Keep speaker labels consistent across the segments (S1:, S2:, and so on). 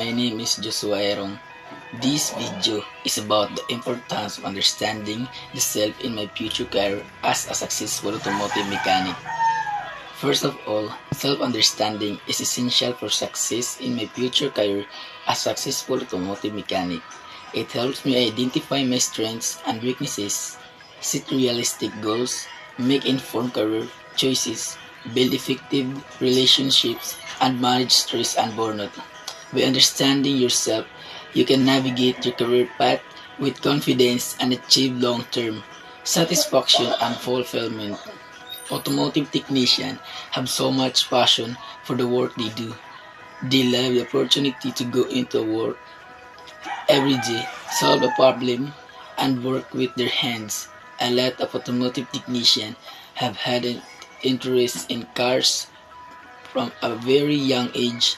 S1: my name is Joshua Erong. This video is about the importance of understanding the self in my future career as a successful automotive mechanic. First of all, self-understanding is essential for success in my future career as a successful automotive mechanic. It helps me identify my strengths and weaknesses, set realistic goals, make informed career choices, build effective relationships, and manage stress and burnout. By understanding yourself, you can navigate your career path with confidence and achieve long-term satisfaction and fulfillment. Automotive technicians have so much passion for the work they do. They love the opportunity to go into work every day, solve a problem, and work with their hands. A lot of automotive technicians have had an interest in cars from a very young age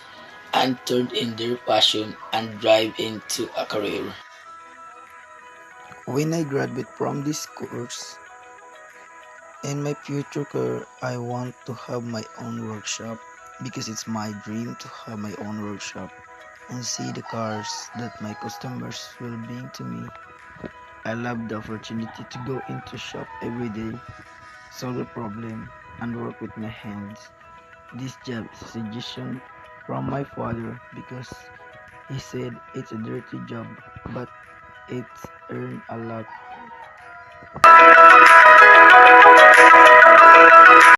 S1: and turned in their passion and drive into a career.
S2: When I graduate from this course, in my future career, I want to have my own workshop because it's my dream to have my own workshop and see the cars that my customers will bring to me. I love the opportunity to go into shop every day, solve a problem, and work with my hands. This job is a suggestion from my father because he said it's a dirty job, but it's earned a lot.